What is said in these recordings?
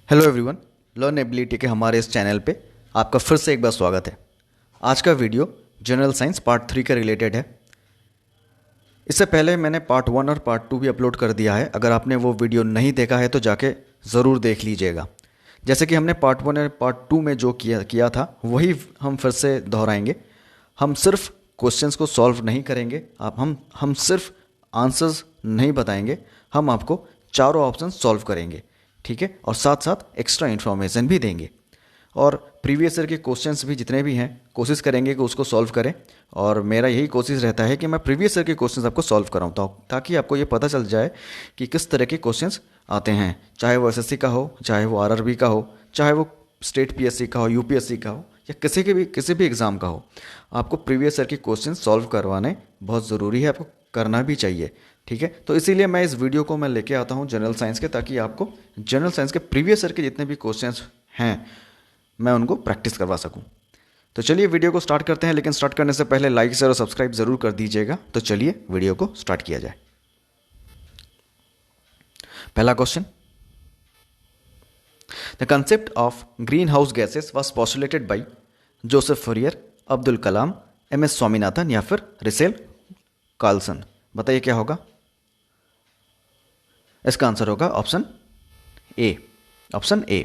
Hello everyone, learn ability के हमारे इस चैनल पे आपका फिर से एक बार स्वागत है। आज का वीडियो जनरल साइंस पार्ट 3 के रिलेटेड है। इससे पहले मैंने पार्ट 1 और पार्ट 2 भी अपलोड कर दिया है। अगर आपने वो वीडियो नहीं देखा है तो जाके ज़रूर देख लीजिएगा। जैसे कि हमने पार्ट 1 और पार्ट 2 में जो किया था वही हम फिर से दोहराएंगे। हम सिर्फ क्वेश्चंस को सॉल्व नहीं करेंगे, हम सिर्फ आंसर्स नहीं बताएंगे, हम आपको चारों ऑप्शन सॉल्व करेंगे, ठीक है। और साथ साथ एक्स्ट्रा इन्फॉर्मेशन भी देंगे और प्रीवियस ईयर के क्वेश्चंस भी जितने भी हैं कोशिश करेंगे कि उसको सॉल्व करें। और मेरा यही कोशिश रहता है कि मैं प्रीवियस ईयर के क्वेश्चंस आपको सॉल्व कराऊँ ताकि आपको ये पता चल जाए कि किस तरह के क्वेश्चंस आते हैं, चाहे वो एसएससी का हो, चाहे वो आरआरबी का हो, चाहे वो स्टेट पीएससी का हो, यूपीएससी का हो, या किसी भी एग्ज़ाम का हो। आपको प्रीवियस ईयर के क्वेश्चन सॉल्व करवाने बहुत ज़रूरी है, आपको करना भी चाहिए, ठीक है। तो इसीलिए मैं इस वीडियो को मैं लेके आता हूँ जनरल साइंस के, ताकि आपको जनरल साइंस के प्रीवियस ईयर के जितने भी क्वेश्चंस हैं मैं उनको प्रैक्टिस करवा सकूँ। तो चलिए वीडियो को स्टार्ट करते हैं, लेकिन स्टार्ट करने से पहले लाइक शेयर और सब्सक्राइब ज़रूर कर दीजिएगा। तो चलिए वीडियो को स्टार्ट किया जाए। पहला question, the concept of greenhouse gases was postulated by Joseph Fourier, Abdul Kalam, MS. Swaminathan या फिर रसेल कार्लसन। बताइए क्या होगा। इसका आंसर होगा option A,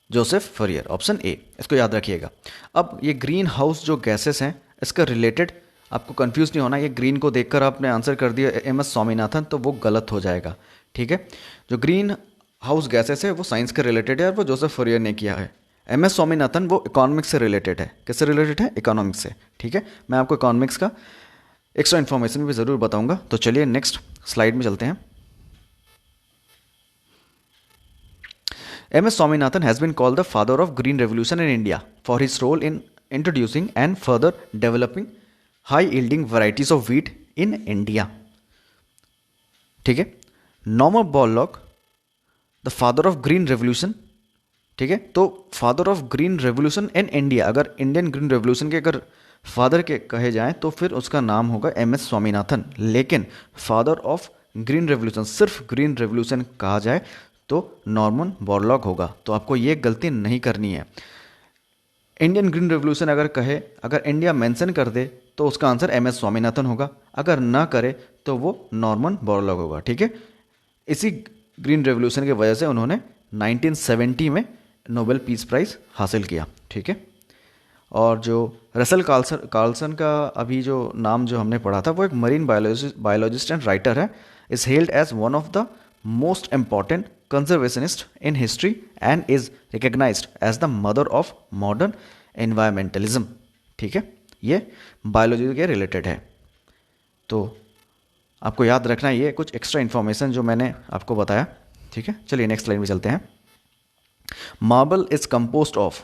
Joseph फॉरियर, option A. इसको याद रखिएगा। अब ये ग्रीन हाउस जो गैसेस हैं इसका रिलेटेड आपको कंफ्यूज नहीं होना। ये ग्रीन को देखकर आपने आंसर कर दिया एम.एस. स्वामीनाथन तो वो गलत हो जाएगा, ठीक है। जो ग्रीन हाउस गैसेस है वो साइंस के रिलेटेड है और वो जोसेफ फॉरियर ने किया है। एम.एस. स्वामीनाथन वो इकोनॉमिक्स से रिलेटेड है। किससे रिलेटेड है? इकोनॉमिक्स से, ठीक है। मैं आपको इकोनॉमिक्स का एक्स्ट्रा इन्फॉर्मेशन भी ज़रूर बताऊंगा। तो चलिए नेक्स्ट स्लाइड में चलते हैं। M.S. Swaminathan has been called the father of green revolution in India for his role in introducing and further developing high yielding varieties of wheat in India, ठीक है। Norman Borlaug the father of green revolution, ठीक है। तो father of green revolution in India, अगर Indian green revolution के अगर father के कहे जाएं तो फिर उसका नाम होगा M.S. स्वामीनाथन। लेकिन फादर ऑफ ग्रीन रेवोल्यूशन, सिर्फ ग्रीन रेवोल्यूशन कहा जाए तो नॉर्मन बोरलॉग होगा। तो आपको ये गलती नहीं करनी है। इंडियन ग्रीन रेवोल्यूशन अगर इंडिया मेंशन कर दे तो उसका आंसर M.S. स्वामीनाथन होगा, अगर ना करे तो वो नॉर्मन बोरलॉग होगा, ठीक है। इसी ग्रीन रेवोल्यूशन की वजह से उन्होंने 1970 में नोबेल पीस प्राइज़ हासिल किया, ठीक है। और जो रसेल कार्लसन का अभी जो नाम जो हमने पढ़ा था वो एक मरीन बायोलॉजिस्ट एंड राइटर है। Is held as one of the most important conservationist in history and is recognized as the mother of modern environmentalism, ठीक है। ये बायोलॉजी के रिलेटेड है। तो आपको याद रखना ये कुछ एक्स्ट्रा इन्फॉर्मेशन जो मैंने आपको बताया, ठीक है। चलिए नेक्स्ट स्लाइड में चलते हैं। Marble is composed of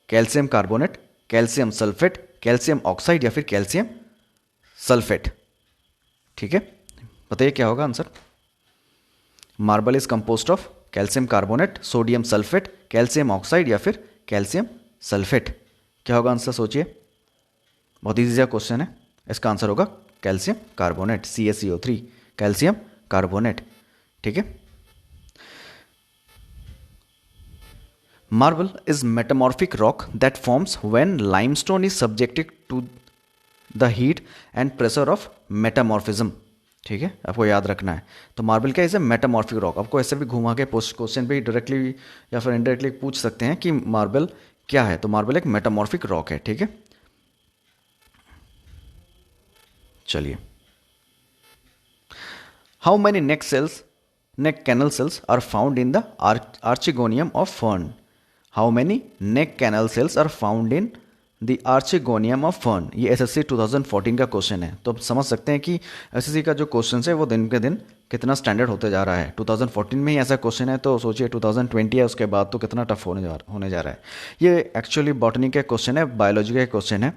calcium carbonate, calcium sulphate, calcium oxide या फिर कैल्शियम सल्फेट, ठीक है। बताइए क्या होगा answer. Marble is composed of calcium carbonate, sodium sulphate, calcium oxide या फिर कैल्शियम सल्फेट। क्या होगा आंसर, सोचिए। बहुत ईजी क्वेश्चन है। इसका आंसर होगा calcium carbonate, CaCO3, calcium carbonate, ठीक है। Marble is metamorphic rock that forms when limestone is subjected to the heat and pressure of metamorphism, ठीक है। आपको याद रखना है। तो मार्बल क्या है? Metamorphic rock. आपको ऐसे भी घुमा के क्वेश्चन पे डायरेक्टली या फिर इनडायरेक्टली पूछ सकते हैं कि मार्बल क्या है। तो मार्बल एक मेटामॉर्फिक रॉक है, ठीक है। चलिए, how many neck canal cells are found in the archegonium of fern. How many neck canal cells are found in the archegonium of fern. ये एसएससी 2014 का क्वेश्चन है। तो आप समझ सकते हैं कि एसएससी का जो क्वेश्चन है वो दिन के दिन कितना स्टैंडर्ड होते जा रहा है। 2014 में ही ऐसा क्वेश्चन है तो सोचिए 2020 है उसके बाद तो कितना टफ होने जा रहा है। ये एक्चुअली बॉटनी का क्वेश्चन है, बायोलॉजी का क्वेश्चन है।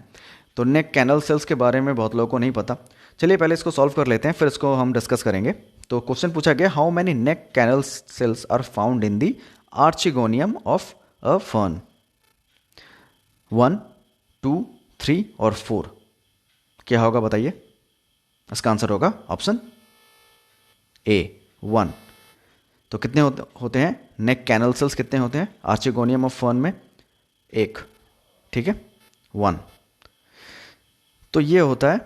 तो नेक कैनल सेल्स के बारे में बहुत लोगों को नहीं पता। चलिए पहले इसको सॉल्व कर लेते हैं, फिर इसको हम डिस्कस करेंगे। तो क्वेश्चन पूछा गया, how many neck canal cells are found in the archegonium of a fern. 1, 2, 3 और 4। क्या होगा बताइए। इसका आंसर होगा ऑप्शन ए, 1। तो कितने होते हैं नेक कैनल सेल्स, कितने होते हैं आर्चिगोनियम ऑफ फर्न में? एक, ठीक है, 1। तो ये होता है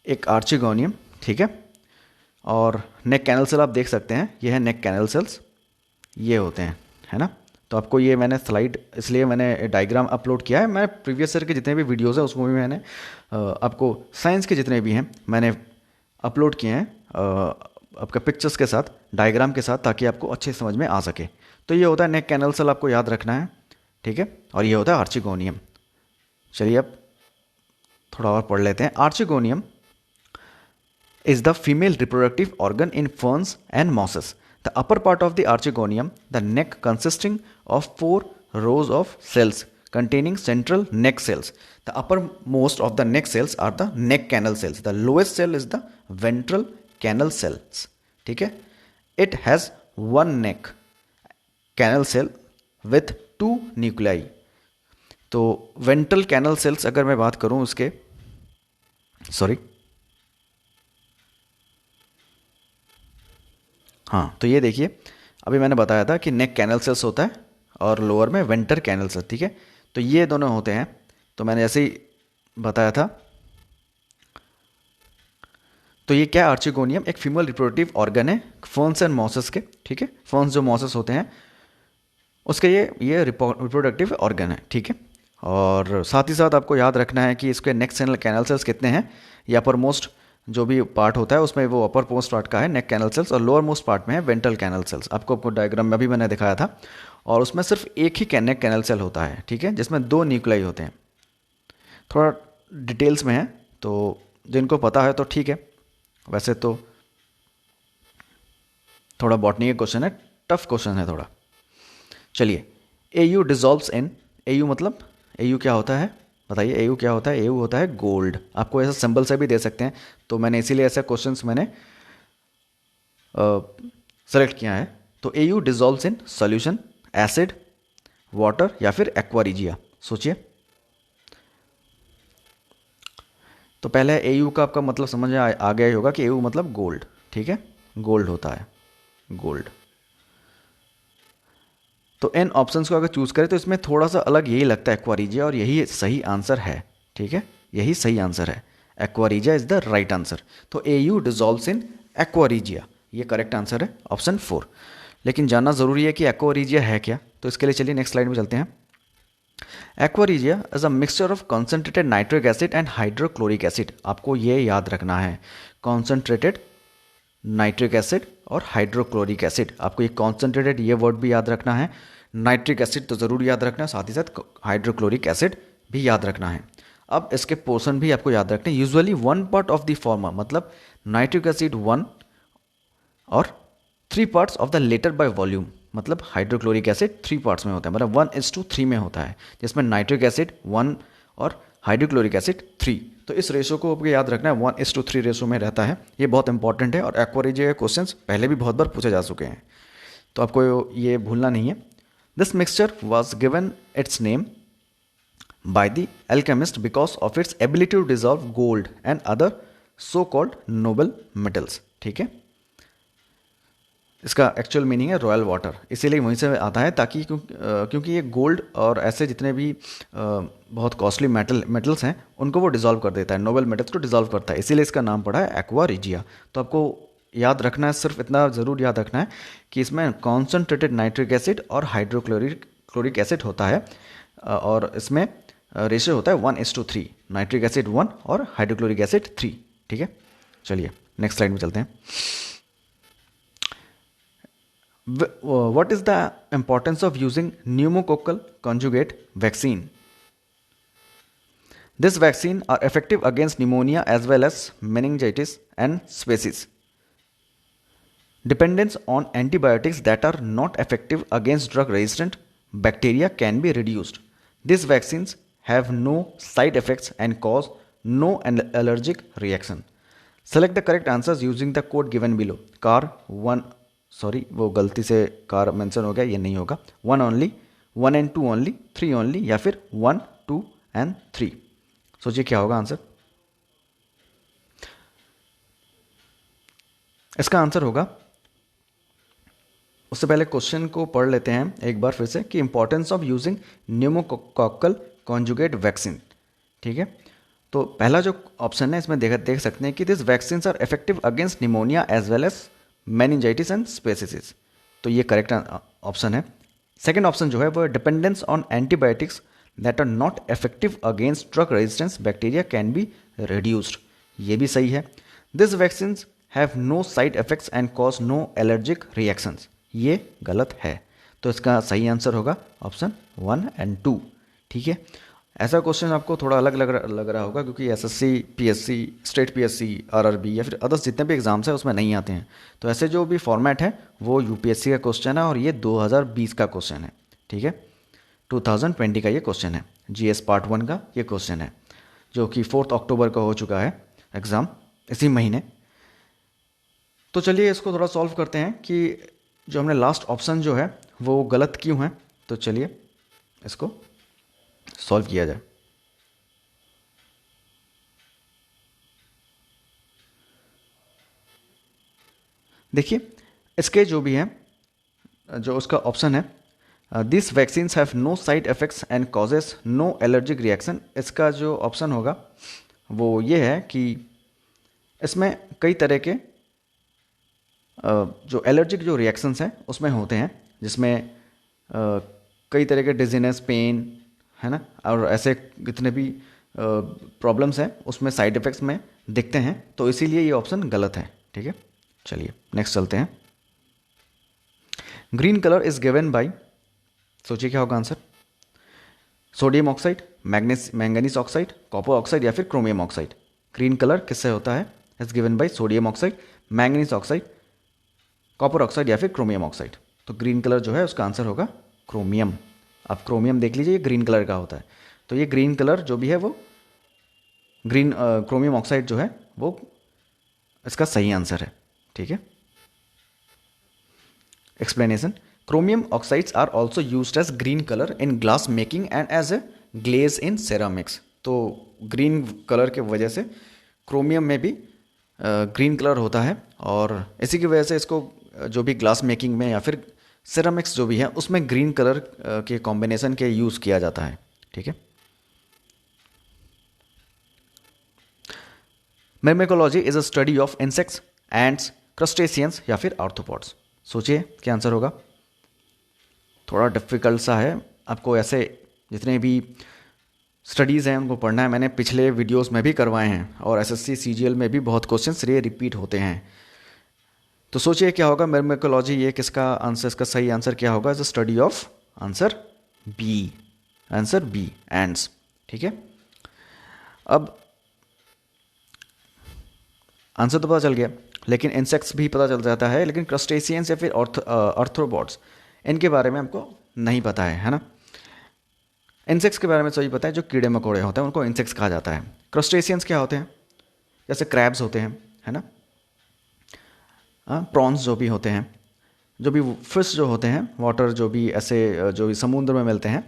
एक आर्चिगोनियम, ठीक है। और नेक कैनल सेल आप देख सकते हैं, ये है नेक कैनल सेल्स, ये होते हैं, है ना। तो आपको ये मैंने स्लाइड इसलिए मैंने डायग्राम अपलोड किया है। मैं प्रीवियस ईयर के जितने भी वीडियोस हैं उसमें भी मैंने आपको साइंस के जितने भी हैं मैंने अपलोड किए हैं आपका पिक्चर्स के साथ, डायग्राम के साथ, ताकि आपको अच्छे समझ में आ सके। तो ये होता है नेक कैनल सेल, आपको याद रखना है, ठीक है। और ये होता है आर्चिगोनियम। चलिए अब थोड़ा और पढ़ लेते हैं। Archegonium is the female reproductive organ in ferns and mosses. The upper part of the archegonium, the neck consisting of 4 rows of cells containing central neck cells. The uppermost of the neck cells are the neck canal cells. The lowest cell is the ventral canal cells. ठीक है? It has one neck canal cell with 2 nuclei. तो ventral canal sales अगर मैं बात करूं उसके, हाँ, तो ये देखिए अभी मैंने बताया था कि नेक कैनल सेल्स होता है और लोअर में वेंटर कैनल सेल्स, ठीक है। तो ये दोनों होते हैं, तो मैंने ऐसे ही बताया था। तो ये क्या, आर्चिगोनियम एक फीमेल रिप्रोडक्टिव ऑर्गन है फर्न्स एंड मॉसेस के, ठीक है। फर्न्स जो मॉसेस होते हैं उसके ये रिप्रोडक्टिव ऑर्गन है, ठीक है। और साथ ही साथ आपको याद रखना है कि इसके नेक कैनल सेल्स कितने हैं। ये अपर मोस्ट जो भी पार्ट होता है उसमें वो अपर मोस्ट पार्ट का है नेक कैनल सेल्स, और लोअर मोस्ट पार्ट में है वेंट्रल कैनल सेल्स। आपको डायग्राम में भी मैंने दिखाया था। और उसमें सिर्फ एक ही नेक कैनल सेल होता है, ठीक है, जिसमें 2 न्यूक्लियाई होते हैं। थोड़ा डिटेल्स में है, तो जिनको पता है तो ठीक है, वैसे तो थोड़ा बॉटनी का क्वेश्चन है, टफ क्वेश्चन है थोड़ा। चलिए, एयू डिजॉल्व्स इन, एयू मतलब एयू क्या होता है बताइए, एयू क्या होता है? एयू होता है गोल्ड। आपको ऐसा सिंबल से भी दे सकते हैं, तो मैंने इसीलिए ऐसे क्वेश्चंस मैंने सेलेक्ट किया है। तो AU dissolves in solution, acid, water या फिर एक्वारिजिया। सोचिए। तो पहले एयू का आपका मतलब समझ में आ गया ही होगा कि एयू मतलब गोल्ड, ठीक है, गोल्ड होता है, गोल्ड। तो इन ऑप्शंस को अगर चूज करें तो इसमें थोड़ा सा अलग यही लगता है एक्वारिजिया, और यही सही आंसर है, ठीक है, यही सही आंसर है। Aqua regia is the right answer. तो एयू डिजॉल्व्स इन एक्वारिजिया, ये करेक्ट आंसर है, ऑप्शन 4। लेकिन जानना जरूरी है कि एक्वारिजिया है क्या, तो इसके लिए चलिए नेक्स्ट स्लाइड में चलते हैं। Aqua regia is a mixture of concentrated nitric acid and hydrochloric acid. आपको ये याद रखना है, कॉन्सेंट्रेटेड नाइट्रिक एसिड और हाइड्रोक्लोरिक एसिड। आपको ये कॉन्सेंट्रेटेड ये वर्ड भी याद रखना है, नाइट्रिक एसिड तो ज़रूर याद रखना है, साथ ही साथ हाइड्रोक्लोरिक एसिड भी याद रखना है। अब इसके पोर्शन भी आपको याद रखने हैं। Usually 1 part of the former, मतलब नाइट्रिक एसिड 1 और 3 parts of the latter by volume, मतलब हाइड्रोक्लोरिक एसिड 3 पार्ट्स में होता है, मतलब 1:3 में होता है, जिसमें नाइट्रिक एसिड 1 और हाइड्रोक्लोरिक एसिड 3। तो इस रेशो को आपको याद रखना है, 1:3 रेशो में रहता है। ये बहुत इंपॉर्टेंट है, और एक्वारिजिया के क्वेश्चंस पहले भी बहुत बार पूछे जा चुके हैं, तो आपको ये भूलना नहीं है। This mixture was given its name by the alchemist because of its ability to dissolve gold and other so called noble metals, ठीक है। इसका एक्चुअल मीनिंग है रॉयल वाटर, इसीलिए वहीं से आता है, ताकि क्योंकि ये गोल्ड और ऐसे जितने भी बहुत कॉस्टली मेटल्स हैं उनको वो डिजॉल्व कर देता है, नोबल मेटल्स को डिजॉल्व करता है, इसीलिए इसका नाम पड़ा है एक्वारिजिया। तो आपको याद रखना है, सिर्फ इतना ज़रूर याद रखना है कि इसमें कॉन्सेंट्रेटेड नाइट्रिक एसिड और हाइड्रोक्लोरिक एसिड होता है, और इसमें रेशियो होता है 1:3, नाइट्रिक एसिड 1 और हाइड्रोक्लोरिक एसिड 3, ठीक है। चलिए नेक्स्ट स्लाइड में चलते हैं। What is the importance of using pneumococcal conjugate vaccine? This vaccine are effective against pneumonia as well as meningitis and sepsis. Dependence on antibiotics that are not effective against drug-resistant bacteria can be reduced. These vaccines have no side effects and cause no allergic reaction. Select the correct answers using the code given below. CAR 1, sorry वो गलती से car mention हो गया, ये नहीं होगा। 1 only, 1 and 2 only, 3 only, या फिर 1, 2 and 3। सोचिए क्या होगा आंसर। इसका आंसर होगा उससे पहले क्वेश्चन को पढ़ लेते हैं एक बार फिर से कि importance of using pneumococcal conjugate vaccine. ठीक है, तो पहला जो ऑप्शन है इसमें देख सकते हैं कि this vaccine are effective against pneumonia as well as meningitis and sepsis. तो ये करेक्ट ऑप्शन है। सेकेंड ऑप्शन जो है वो dependence on antibiotics that are not effective against drug resistance bacteria can be reduced. ये भी सही है। This vaccine have no side effects and cause no allergic reactions. ये गलत है। तो इसका सही आंसर होगा ऑप्शन 1 एंड 2। ठीक है, ऐसा क्वेश्चन आपको थोड़ा अलग लग रहा होगा क्योंकि SSC, PSC, state PSC, RRB या फिर अदर्स जितने भी एग्जाम्स हैं उसमें नहीं आते हैं। तो ऐसे जो भी फॉर्मेट है वो यूपीएससी का क्वेश्चन है और ये 2020 का क्वेश्चन है। ठीक है, 2020 का ये क्वेश्चन है। जीएस पार्ट 1 का ये क्वेश्चन है जो कि 4 अक्टूबर का हो चुका है एग्ज़ाम, इसी महीने। तो चलिए इसको थोड़ा सॉल्व करते हैं कि जो हमने लास्ट ऑप्शन जो है वो गलत क्यों है। तो चलिए इसको सॉल्व किया जाए। देखिए इसके जो भी है, जो उसका ऑप्शन है this vaccines have no side effects and causes no allergic reaction, इसका जो ऑप्शन होगा वो ये है कि इसमें कई तरह के जो एलर्जिक जो रिएक्शंस हैं उसमें होते हैं, जिसमें कई तरह के डिजीनेस, पेन, है ना, और ऐसे कितने भी प्रॉब्लम्स हैं उसमें साइड इफ़ेक्ट्स में दिखते हैं। तो इसीलिए ये ऑप्शन गलत है। ठीक है, चलिए नेक्स्ट चलते हैं। Green colour is given by, सोचिए क्या होगा answer. Sodium oxide, manganese oxide, copper oxide या फिर क्रोमियम ऑक्साइड। ग्रीन कलर किससे होता है? Is given by sodium oxide, manganese oxide, copper oxide या फिर क्रोमियम ऑक्साइड। तो ग्रीन कलर जो है उसका आंसर होगा क्रोमियम। आप क्रोमियम देख लीजिए, ये ग्रीन कलर का होता है। तो ये ग्रीन कलर जो भी है वो ग्रीन क्रोमियम ऑक्साइड जो है वो इसका सही आंसर है। ठीक है, explanation. Chromium oxides are also used as green colour in glass making and as a glaze in ceramics. तो ग्रीन कलर के वजह से क्रोमियम में भी ग्रीन कलर होता है और इसी की वजह से इसको जो भी ग्लास मेकिंग में या फिर सेरामिक्स जो भी है उसमें ग्रीन कलर के कॉम्बिनेशन के यूज़ किया जाता है। ठीक है, myrmecology is a study of insects, ants, crustaceans या फिर आर्थ्रोपॉड्स। सोचिए क्या आंसर होगा। थोड़ा डिफिकल्ट सा है, आपको ऐसे जितने भी स्टडीज़ हैं उनको पढ़ना है। मैंने पिछले वीडियोस में भी करवाए हैं और एसएससी सीजीएल में भी बहुत क्वेश्चंस ये रिपीट होते हैं। तो सोचिए क्या होगा मिर्मेकोलॉजी, ये किसका आंसर, इसका सही आंसर क्या होगा? Is a study of, answer B, answer B, ends. ठीक है, अब आंसर तो पता चल गया, लेकिन इंसेक्ट्स भी पता चल जाता है, लेकिन क्रस्टेशियंस या फिर आर्थ्रोपॉड्स इनके बारे में हमको नहीं पता है ना। इंसेक्ट्स के बारे में सही पता है, जो कीड़े मकोड़े होते हैं उनको इंसेक्ट्स कहा जाता है। क्रस्टेशियंस क्या होते हैं? जैसे क्रैब्स होते हैं, है ना, प्रॉन्स जो भी होते हैं, जो भी फिश जो होते हैं, वाटर जो भी ऐसे जो भी समुद्र में मिलते हैं,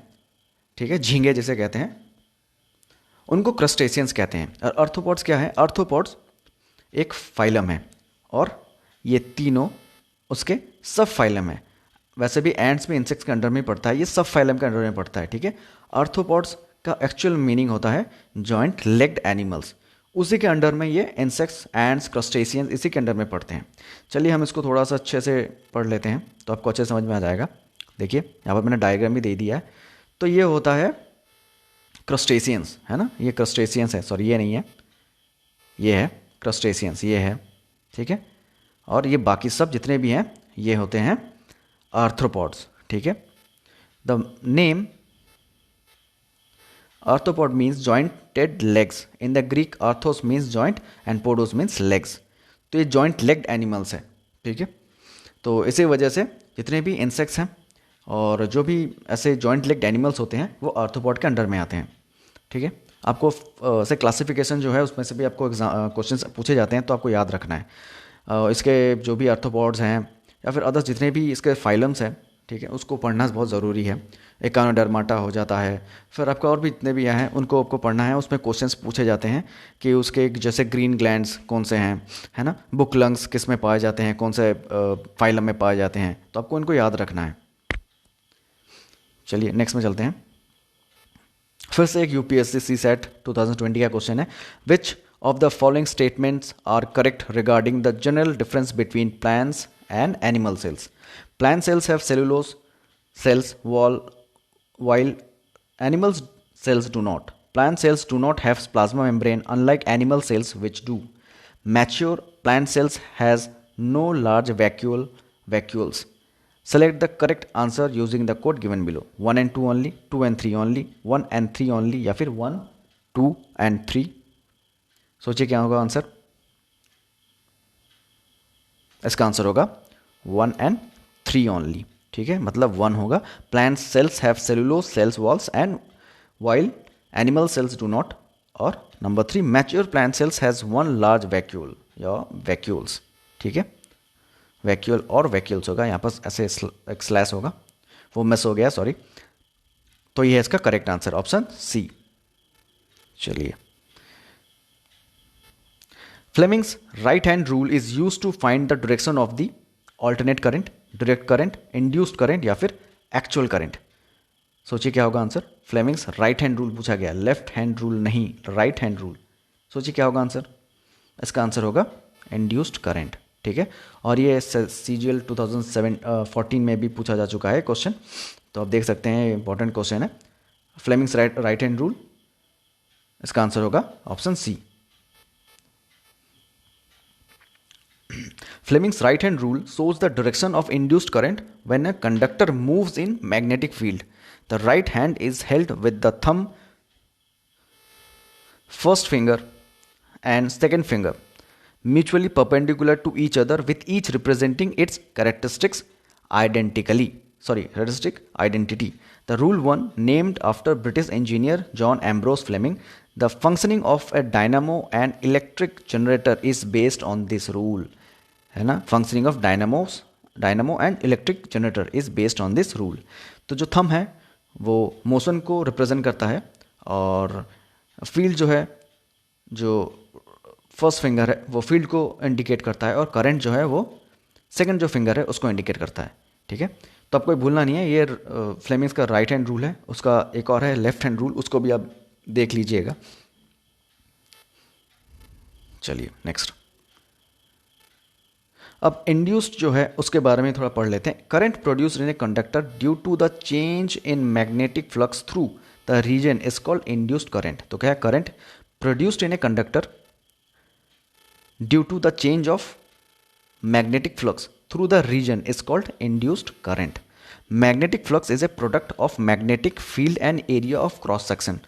ठीक है, झींगे जिसे कहते हैं, उनको क्रस्टेशियंस कहते हैं। और आर्थ्रोपॉड्स क्या है? आर्थ्रोपॉड्स एक फाइलम है और ये तीनों उसके सब फाइलम है। वैसे भी एंड्स में इंसेक्ट्स के अंडर में पड़ता है, ये सब फाइलम के अंडर में पड़ता है। ठीक है, आर्थ्रोपॉड्स का एक्चुअल मीनिंग होता है जॉइंट लेग्ड एनिमल्स, उसी के अंडर में ये इंसेक्ट्स, एंड्स, क्रस्टेशियंस इसी के अंडर में पड़ते हैं। चलिए हम इसको थोड़ा सा अच्छे से पढ़ लेते हैं तो आपको अच्छे समझ में आ जाएगा। देखिए यहाँ पर मैंने डायग्राम भी दे दिया है। तो ये होता है क्रस्टेशियंस, है ना, ये क्रस्टेशियंस है, सॉरी ये नहीं है, ये है क्रस्टेशियंस, ये है। ठीक है, और ये बाकी सब जितने भी हैं ये होते हैं आर्थ्रोपॉड्स। ठीक है, the name arthropod means jointed legs, in the Greek arthros means joint and podos means legs. तो ये जॉइंट लेग्ड एनिमल्स है। ठीक है, तो इसी वजह से जितने भी इंसेक्ट्स हैं और जो भी ऐसे जॉइंट लेग्ड एनिमल्स होते हैं वो आर्थ्रोपॉड के अंडर में आते हैं। ठीक है, आपको से क्लासिफिकेशन जो है उसमें से भी आपको क्वेश्चंस पूछे जाते हैं, तो आपको याद रखना है। इसके जो भी आर्थ्रोपॉड्स हैं या फिर अदर्स जितने भी इसके फाइलम्स हैं, ठीक है, उसको पढ़ना बहुत ज़रूरी है। एकानोडर्माटा हो जाता है, फिर आपका और भी जितने भी हैं उनको आपको पढ़ना है। उसमें क्वेश्चंस पूछे जाते हैं कि उसके जैसे ग्रीन ग्लैंड्स कौन से हैं, है ना, बुक लंग्स किस में पाए जाते हैं, कौन से फाइलम में पाए जाते हैं, तो आपको इनको याद रखना है। चलिए नेक्स्ट में चलते हैं। फिर से एक यूपीएससी सीसैट 2020 का क्वेश्चन है, which of the following statements are correct regarding the general difference between plants and animal cells. Plant cells have cellulose cells while animal cells do not. Plant cells do not have plasma membrane unlike animal cells which do. Mature plant cells has no large vacuoles. Select the correct answer using the code given below. 1 and 2 only, 2 and 3 only, 1 and 3 only या फिर 1, 2 and 3। सोचिए क्या होगा answer. इसका answer होगा 1 and 3 only. ठीक है, मतलब 1 होगा। Plant cells have cellulose cells walls and while animal cells do not. और number 3, mature plant cells has 1 large vacuole या वैक्यूल्स। ठीक है, वैक्यूल और वैक्यूल्स होगा, यहाँ पर ऐसे एक स्लैश होगा, वो मिस हो गया, सॉरी। तो ये है इसका करेक्ट आंसर, ऑप्शन सी। चलिए, Fleming's right hand rule is use to find the direction of the alternate current, direct current, induced current या फिर एक्चुअल करंट। सोचिए क्या होगा answer. Fleming's right hand rule पूछा गया, लेफ्ट हैंड रूल नहीं, right hand rule. सोचिए क्या होगा आंसर। इसका आंसर होगा इंड्यूस्ड करंट। ठीक है, और ये CGL 2014 में भी पूछा जा चुका है क्वेश्चन, तो आप देख सकते हैं, इंपॉर्टेंट क्वेश्चन है। फ्लेमिंग्स राइट हैंड रूल, इसका आंसर होगा option C. Fleming's right hand rule shows the direction of induced current when a conductor moves in magnetic field. The right hand is held with the thumb, first finger and second finger mutually perpendicular to each other, with each representing its characteristic identity. The rule 1, named after British engineer John Ambrose Fleming, the functioning of a dynamo and electric generator is based on this rule. है ना, functioning of dynamo and electric generator is based on this rule. तो जो thumb है वो motion को represent करता है, और फील्ड जो है, जो फर्स्ट फिंगर है वो फील्ड को इंडिकेट करता है, और करंट जो है वो सेकंड जो फिंगर है उसको इंडिकेट करता है। ठीक है, तो आपको भूलना नहीं है, ये फ्लेमिंग्स का राइट हैंड रूल है। उसका एक और है लेफ्ट हैंड रूल, उसको भी आप देख लीजिएगा। चलिए नेक्स्ट। अब इंड्यूस्ड जो है उसके बारे में थोड़ा पढ़ लेते हैं। Current produced in a conductor due to the change in magnetic flux through the region is called induced current. तो क्या है, current produced in a conductor due to the change of magnetic flux through the region is called induced current. Magnetic flux is a product of magnetic field and area of cross section,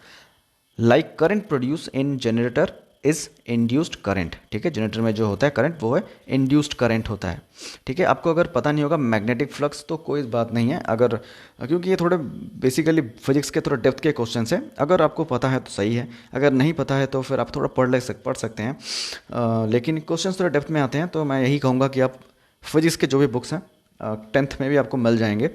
like current produce in generator is induced current. ठीक है, generator में जो होता है current वो है induced current होता है। ठीक है, आपको अगर पता नहीं होगा मैग्नेटिक फ्लक्स तो कोई बात नहीं है, अगर क्योंकि ये थोड़े बेसिकली फिजिक्स के थोड़ा डेप्थ के क्वेश्चन हैं। अगर आपको पता है तो सही है, अगर नहीं पता है तो फिर आप थोड़ा पढ़ सकते हैं। लेकिन क्वेश्चन थोड़ा डेप्थ में आते हैं, तो मैं यही कहूँगा कि आप फिजिक्स के जो भी बुक्स हैं 10th में भी आपको मिल जाएंगे,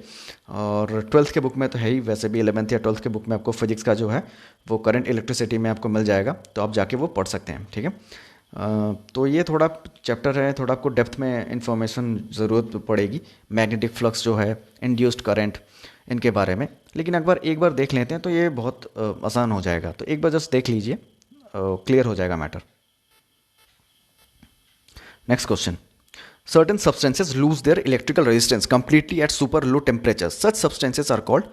और 12th के बुक में तो है ही, वैसे भी 11th या 12th के बुक में आपको फिजिक्स का जो है वो करंट इलेक्ट्रिसिटी में आपको मिल जाएगा, तो आप जाके वो पढ़ सकते हैं। ठीक है, तो ये थोड़ा चैप्टर है, थोड़ा आपको डेप्थ में इंफॉर्मेशन ज़रूरत पड़ेगी मैग्नेटिक फ्लक्स जो है, इंड्यूस्ड करंट, इनके बारे में। लेकिन एक बार देख लेते हैं तो ये बहुत आसान हो जाएगा। तो एक बार जस्ट देख लीजिए, क्लियर हो जाएगा matter. Next question. Certain substances lose their electrical resistance completely at super low temperatures. Such substances are called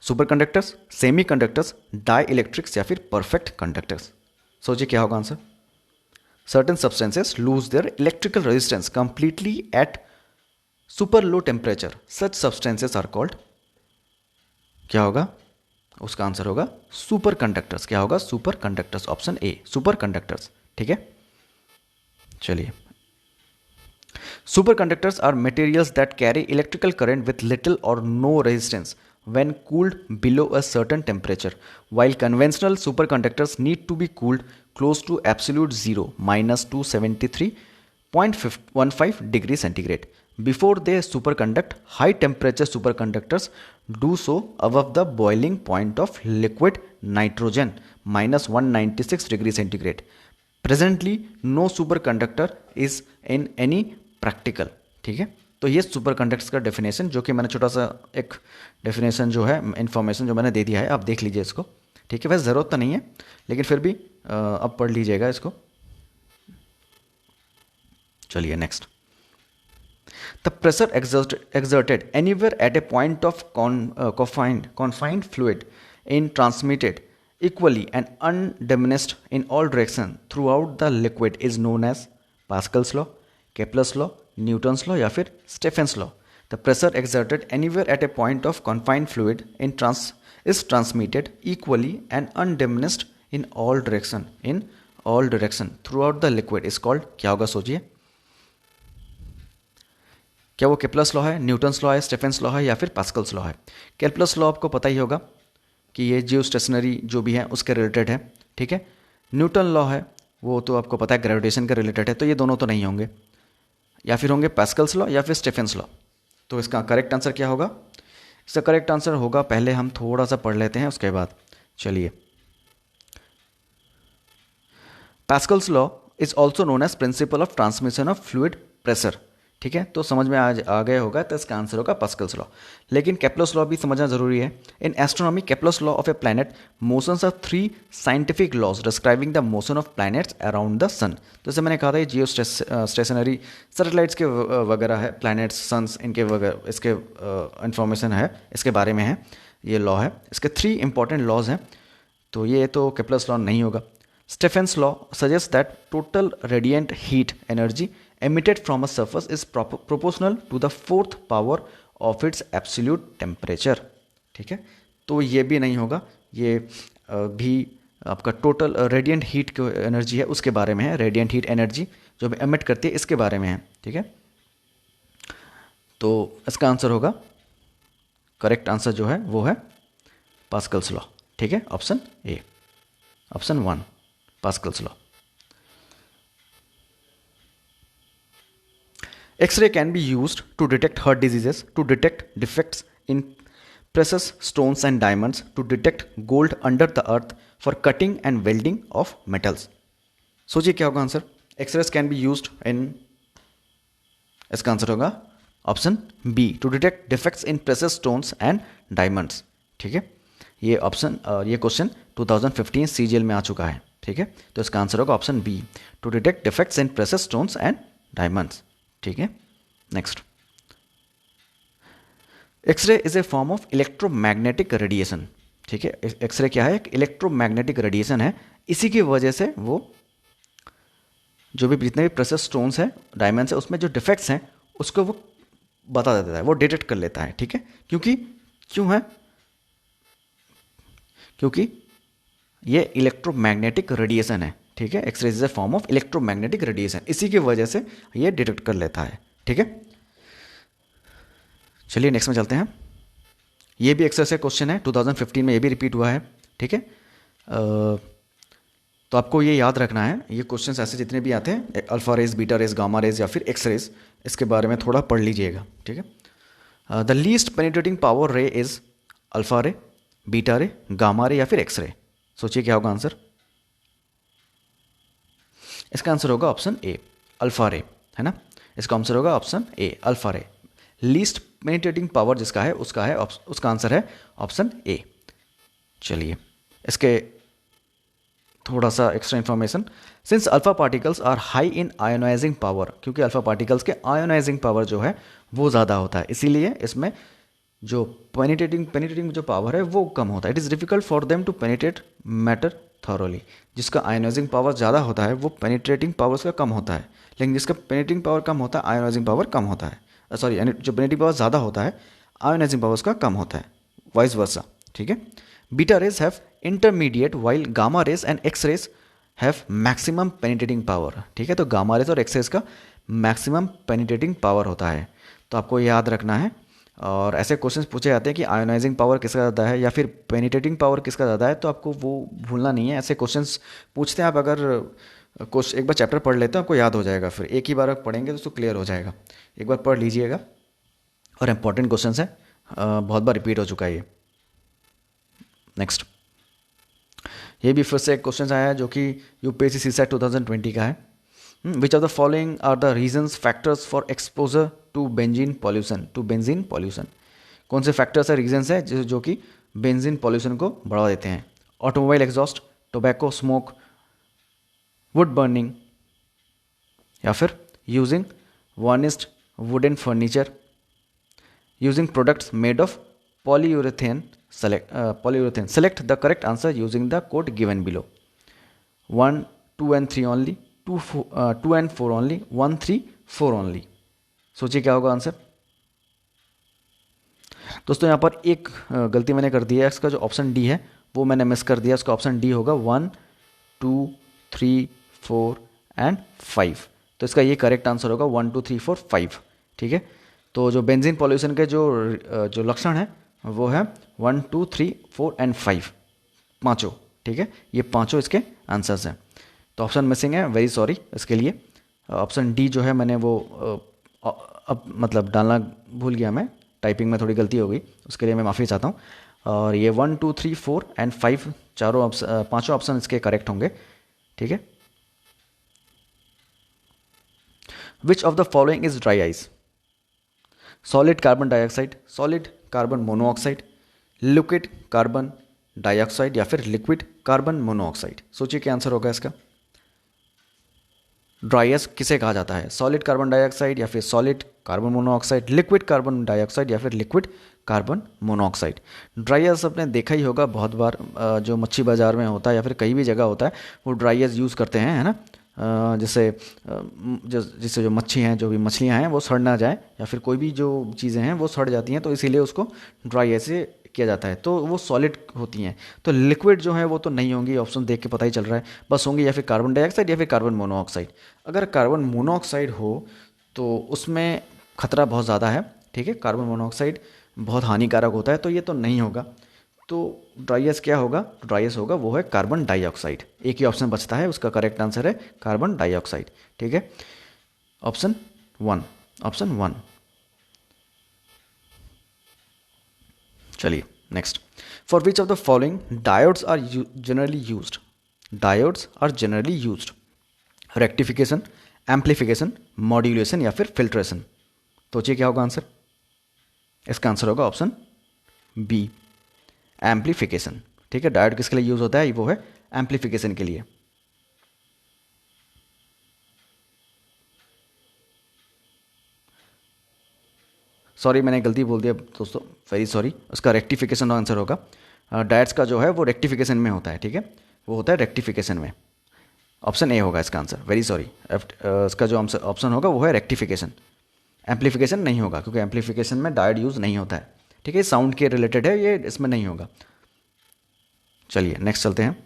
superconductors, semiconductors, dielectrics या फिर perfect conductors. सोचिए क्या होगा answer. Certain substances lose their electrical resistance completely at super low temperature. Such substances are called, क्या होगा उसका answer होगा superconductors। क्या होगा, superconductors, ऑप्शन ए, superconductors। ठीक है, चलिए। Superconductors are materials that carry electrical current with little or no resistance when cooled below a certain temperature, while conventional superconductors need to be cooled close to absolute zero, -273 0.15 degree centigrade. Before they superconduct, high temperature superconductors do so above the boiling point of liquid nitrogen minus 196 degree centigrade. Presently no superconductor is in any practical. ठीक है, तो ये superconductors का definition, जो कि मैंने छोटा सा एक डेफिनेशन जो है, इन्फॉर्मेशन जो मैंने दे दिया है, आप देख लीजिए इसको. ठीक है, वैसे ज़रूरत तो नहीं है लेकिन फिर भी अब पढ़ लीजिएगा इसको. चलिए next. The pressure exerted anywhere at a point of confined fluid in transmitted equally and undiminished in all directions throughout the liquid is known as Pascal's law, Kepler's law, Newton's law या फिर Stephen's law. The pressure exerted anywhere at a point of confined fluid is transmitted equally and undiminished in all direction throughout the liquid is called, क्या होगा सोचिए. क्या वो Kepler's law है, Newton's law है, Stephens law है या फिर पास्कल्स लॉ है. केप्लर्स लॉ आपको पता ही होगा कि ये जियो स्टेशनरी जो भी है उसके रिलेटेड है. ठीक है, न्यूटन लॉ है वो तो आपको पता है ग्रेविटेशन के रिलेटेड है, तो ये दोनों तो नहीं होंगे, या फिर होंगे पास्कल्स लॉ या फिर स्टेफेंस लॉ. तो इसका करेक्ट आंसर क्या होगा? इसका करेक्ट आंसर होगा, पहले हम थोड़ा सा पढ़ लेते हैं उसके बाद. चलिए, Pascal's law is also known as principle of transmission of fluid pressure. ठीक है, तो समझ में आ गया होगा, तो इसका आंसर होगा पास्कल्स लॉ. लेकिन केप्लर्स लॉ भी समझना जरूरी है. In astronomy Kepler's law of a planet motions are 3 scientific laws describing the motion of planets around the sun. तो जैसे मैंने कहा था, ये जियो स्टेशनरी सैटेलाइट्स के वगैरह है, प्लैनेट्स, सन्स, इनके वगैरह, इसके इंफॉर्मेशन है, इसके बारे में है, ये लॉ है. इसके 3 इंपॉर्टेंट लॉज हैं, तो ये तो केप्लर्स लॉ नहीं होगा. Stephen's law suggests that total radiant heat energy emitted from a surface is proportional to the 4th power of its absolute temperature. ठीक है, तो ये भी नहीं होगा, ये भी आपका टोटल रेडिएंट हीट की एनर्जी है उसके बारे में है. रेडिएंट हीट एनर्जी जो एमिट करती है इसके बारे में है. ठीक है, तो इसका आंसर होगा, करेक्ट आंसर जो है वो है पास्कल्स लॉ. ठीक है, option A, option 1, Pascal's law. X-ray can be used to detect heart diseases, to detect defects in precious stones and diamonds, to detect gold under the earth, for cutting and welding of metals. सोचिए क्या होगा answer. X-rays can be used in, इसका answer होगा option B, to detect defects in precious stones and diamonds. ठीक है, ये option, ये question 2015 CGL में आ चुका है. ठीक है, तो इसका आंसर होगा option B, to detect defects in precious stones and diamonds. ठीक है, next. X ray is a form of electromagnetic radiation. ठीक है, एक्सरे क्या है? एक इलेक्ट्रोमैग्नेटिक रेडिएशन है. इसी की वजह से वो जो भी जितने भी प्रेशियस स्टोन्स हैं, डायमंड्स है, उसमें जो डिफेक्ट्स हैं उसको वो बता देता है, वो डिटेक्ट कर लेता है. ठीक है, क्यों है? क्योंकि ये इलेक्ट्रोमैग्नेटिक रेडिएशन है. ठीक है, X ray is a form of electromagnetic radiation, इसी की वजह से ये डिटेक्ट कर लेता है. ठीक है, चलिए नेक्स्ट में चलते हैं. ये भी एक्सरे से क्वेश्चन है, 2015 में ये भी रिपीट हुआ है. ठीक है, तो आपको ये याद रखना है, ये क्वेश्चन ऐसे जितने भी आते हैं, alpha rays, beta rays, gamma rays या फिर एक्स रेज, इसके बारे में थोड़ा पढ़ लीजिएगा. ठीक है, द लीस्ट पेनिट्रेटिंग पावर रे इज अल्फा रे, बीटा रे, गामा रे या फिर एक्स रे. सोचिए क्या होगा आंसर. इसका आंसर होगा ऑप्शन ए, अल्फा रे, है ना. इसका आंसर होगा ऑप्शन ए, अल्फा रे. लीस्ट पेनिट्रेटिंग पावर जिसका है उसका आंसर है ऑप्शन ए. चलिए, इसके थोड़ा सा extra information. Since alpha particles are high in ionizing power, क्योंकि अल्फा पार्टिकल्स के आयोनाइजिंग पावर जो है वो ज़्यादा होता है, इसीलिए इसमें जो पेनिट्रेटिंग जो पावर है वो कम होता है. It is difficult for them to penetrate matter thoroughly. जिसका आयोनाइजिंग पावर ज़्यादा होता है वो पेनिट्रेटिंग पावर उसका कम होता है, लेकिन जिसका पेनिट्रेटिंग पावर कम होता है आयोनाइजिंग पावर कम होता है. सॉरी, जो पेनिट्रेटिंग पावर ज़्यादा होता है आयोनाइजिंग पावर उसका कम होता है, वाइस वर्सा. ठीक है, beta raise have intermediate while gamma rays and x raise have maximum penetrating power. ठीक है, तो गामा रेज और एक्स रेज का मैक्सिमम पेनिट्रेटिंग पावर होता है, तो आपको याद रखना है. और ऐसे क्वेश्चंस पूछे जाते हैं कि आयोनाइजिंग पावर किसका ज़्यादा है या फिर पेनिट्रेटिंग पावर किसका ज़्यादा है, तो आपको वो भूलना नहीं है. ऐसे क्वेश्चंस पूछते हैं, आप अगर एक बार चैप्टर पढ़ लेते हैं, आपको याद हो जाएगा, फिर एक ही बार आप पढ़ेंगे तो उसको क्लियर हो जाएगा। एक बार पढ़ लीजिएगा, और इम्पॉर्टेंट क्वेश्चन है, बहुत बार रिपीट हो चुका है ये। नेक्स्ट, ये भी फिर से एक क्वेश्चन आया है जो कि यूपीएससी सीसैट 2020 का है। Which of the following are the reasons factors for exposure to benzene pollution. कौन से फैक्टर्स है, रीजंस है जो कि बेंजीन पॉल्यूशन को बढ़ावा देते हैं? Automobile exhaust, tobacco smoke, wood burning, या फिर using varnished wooden furniture, using products made of polyurethane. Select the correct answer using the code given below. 1, 2 and 3 only, 2 and 4 only, 1, 3, 4 only. सोचिए क्या होगा answer. दोस्तों यहाँ पर एक गलती मैंने कर दी है, इसका जो ऑप्शन डी है वो मैंने मिस कर दिया। इसका ऑप्शन डी होगा 1, 2, 3, 4 एंड 5। तो इसका ये करेक्ट आंसर होगा 1, 2, 3, 4, 5। ठीक है, तो जो बेंजीन पॉल्यूशन के जो लक्षण है वो है 1, 2, 3, 4 एंड 5, पाँचों। ठीक है, ये पाँचों इसके आंसर्स हैं। तो ऑप्शन मिसिंग है, वेरी सॉरी इसके लिए। ऑप्शन डी जो है मैंने वो अब मतलब डालना भूल गया, मैं टाइपिंग में थोड़ी गलती हो गई, उसके लिए मैं माफ़ी चाहता हूँ। और ये 1, 2, 3, 4 एंड 5 पाँचों ऑप्शन इसके करेक्ट होंगे। ठीक है, which of the following is dry ice? Solid carbon dioxide, solid carbon monoxide, liquid carbon dioxide, या फिर लिक्विड कार्बन मोनोऑक्साइड। सोचिए क्या आंसर होगा इसका। ड्राई आइस किसे कहा जाता है? सॉलिड कार्बन डाइऑक्साइड, या फिर solid carbon monoxide, liquid carbon dioxide, या फिर liquid carbon monoxide. Dry ice आपने देखा ही होगा बहुत बार, जो मच्छी बाज़ार में होता है या फिर कहीं भी जगह होता है, वो ड्राई आइस यूज़ करते हैं, है ना। जिससे जो मच्छी हैं, जो भी मछलियां हैं वो सड़ ना जाए, या फिर कोई भी जो चीज़ें हैं वो सड़ जाती हैं, तो इसीलिए उसको ड्राई ऐसे किया जाता है। तो वो सॉलिड होती हैं। तो लिक्विड जो है वो तो नहीं होंगी, ऑप्शन देख के पता ही चल रहा है, बस होंगी या फिर कार्बन डाइऑक्साइड या फिर कार्बन मोनोऑक्साइड। अगर कार्बन मोनोऑक्साइड हो तो उसमें खतरा बहुत ज़्यादा है। ठीक है, कार्बन मोनोऑक्साइड बहुत हानिकारक होता है, तो ये तो नहीं होगा। तो ड्राई गैस क्या होगा? ड्राई गैस होगा वो है कार्बन डाइऑक्साइड। एक ही ऑप्शन बचता है, उसका करेक्ट आंसर है कार्बन डाइऑक्साइड। ठीक है, ऑप्शन 1। चलिए next, for which of the following diodes are generally used? Diodes are generally used, rectification, amplification, modulation, या फिर फिल्ट्रेशन। सोचिए क्या होगा आंसर। इसका आंसर होगा ऑप्शन बी, एम्प्लीफिकेशन। ठीक है, डायोड किसके लिए यूज होता है? वो है एम्प्लीफिकेशन के लिए। सॉरी, मैंने गलती बोल दिया दोस्तों, वेरी सॉरी। उसका रेक्टिफिकेशन आंसर होगा। डायोड्स का जो है वो रेक्टिफिकेशन में होता है। ठीक है, वो होता है रेक्टिफिकेशन में। ऑप्शन ए होगा इसका आंसर, वेरी सॉरी। इसका जो ऑप्शन होगा वो है रेक्टिफिकेशन। एम्प्लीफिकेशन नहीं होगा, क्योंकि एम्प्लीफिकेशन में डायोड यूज़ नहीं होता है। ठीक है, साउंड के रिलेटेड है, ये इसमें नहीं होगा। चलिए नेक्स्ट चलते हैं।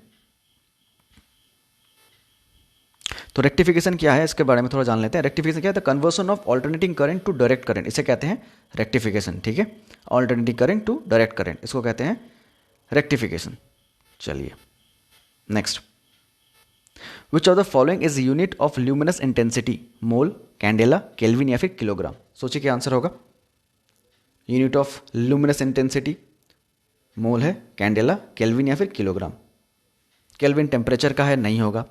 तो रेक्टिफिकेशन क्या है, इसके बारे में थोड़ा जान लेते हैं। रेक्टिफिकेशन क्या है? The conversion of alternating current to direct current, इसे कहते हैं रेक्टिफिकेशन। ठीक है, alternating current to direct current, इसको कहते हैं रेक्टिफिकेशन। चलिए next, which of the following is unit of luminous intensity? Mole, candela, kelvin, या फिर किलोग्राम। सोचिए क्या आंसर होगा। Unit of luminous intensity mole है, कैंडेला, केल्विन, या फिर किलोग्राम। केल्विन टेम्परेचर का है, नहीं होगा।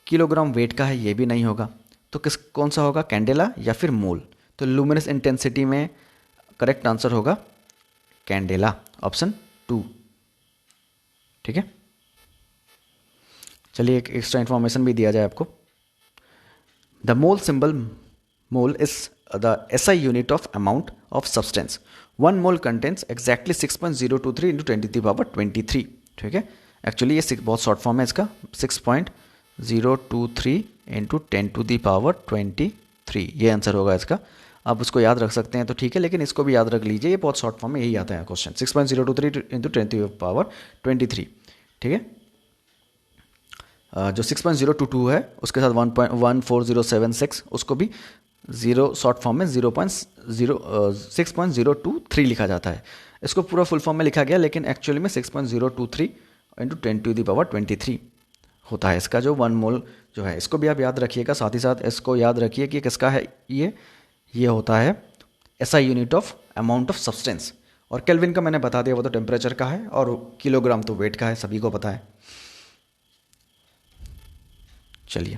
किलोग्राम वेट का है, ये भी नहीं होगा। तो कौन सा होगा, कैंडेला या फिर मोल? तो लुमिनस इंटेंसिटी में करेक्ट आंसर होगा कैंडेला, ऑप्शन 2। ठीक है, चलिए एक एक्स्ट्रा इन्फॉर्मेशन भी दिया जाए आपको। The mole symbol, mole is the SI unit of amount of substance. 1 mole contents exactly 6.023 × 10⁻23। ठीक है, एक्चुअली ये बहुत शॉर्ट फॉर्म है इसका, 6.023 × 10⁻23, ये आंसर होगा इसका। आप उसको याद रख सकते हैं तो ठीक है, लेकिन इसको भी याद रख लीजिए, ये बहुत शॉर्ट फॉर्म में यही आता है क्वेश्चन, 6.023 × 10⁻23। ठीक है, जो 6.022 है उसके साथ 1.14076, उसको भी जीरो शॉर्ट फॉर्म में 6.023 लिखा जाता है। इसको पूरा फुल फॉर्म में लिखा गया, लेकिन एक्चुअली में 6.023 × 10⁻23 होता है। इसका जो 1 मोल जो है, इसको भी आप याद रखिएगा, साथ ही साथ इसको याद रखिए कि किसका है ये होता है SI unit of amount of substance. और केल्विन का मैंने बता दिया, वो तो टेम्परेचर का है, और किलोग्राम तो वेट का है, सभी को पता है। चलिए,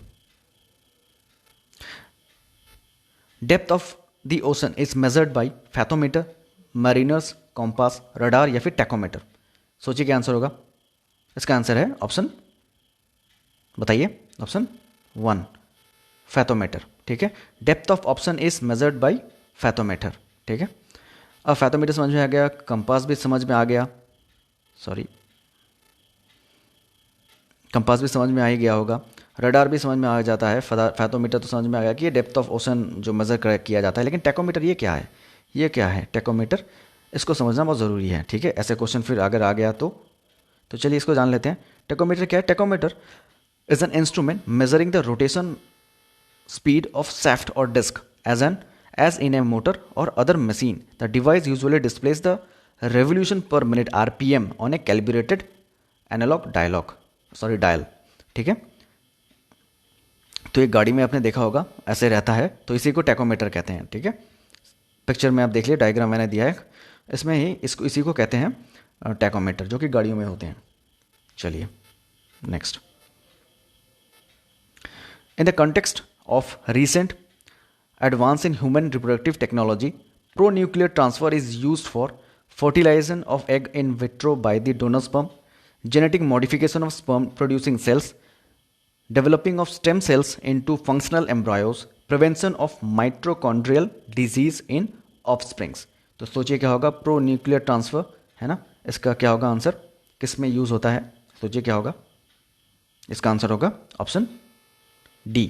depth of the ocean is measured by fathometer, mariners compass, radar या फिर टैकोमीटर। सोचिए क्या आंसर होगा। इसका आंसर है ऑप्शन, बताइए, ऑप्शन 1 फैथोमीटर। ठीक है, depth of option is measured by fathometer. ठीक है, अब फैथोमीटर समझ में आ गया, कंपास भी समझ में आ गया, सॉरी कंपास भी समझ में आ ही गया होगा, रडार भी समझ में आ जाता है, फैथोमीटर तो समझ में आ गया कि ये डेप्थ ऑफ ओशन जो मेजर किया जाता है। लेकिन टैकोमीटर ये क्या है, ये क्या है टैकोमीटर, इसको समझना बहुत ज़रूरी है। ठीक है, ऐसे क्वेश्चन फिर अगर आ गया तो चलिए इसको जान लेते हैं। टैकोमीटर क्या है? Tachometer is an instrument measuring the rotation speed of shaft or disc as in a motor or other machine. The device usually displays the revolution per minute RPM on a calibrated analog dial. ठीक है, तो एक गाड़ी में आपने देखा होगा ऐसे रहता है, तो इसी को टैकोमीटर कहते हैं। ठीक है, पिक्चर में आप देख लिए, डायग्राम मैंने दिया है, इसमें ही इसी को कहते हैं टैकोमीटर, जो कि गाड़ियों में होते हैं। चलिए next, in the context of recent advance in human reproductive technology, pro-nuclear transfer is used for fertilization of egg in vitro by the donor sperm, genetic modification of sperm producing cells, developing of stem cells into functional embryos, prevention of mitochondrial disease in offsprings। तो सोचिए क्या होगा, pro nuclear transfer है ना, इसका क्या होगा answer, किस में यूज होता है, सोचिए क्या होगा। इसका आंसर होगा option D,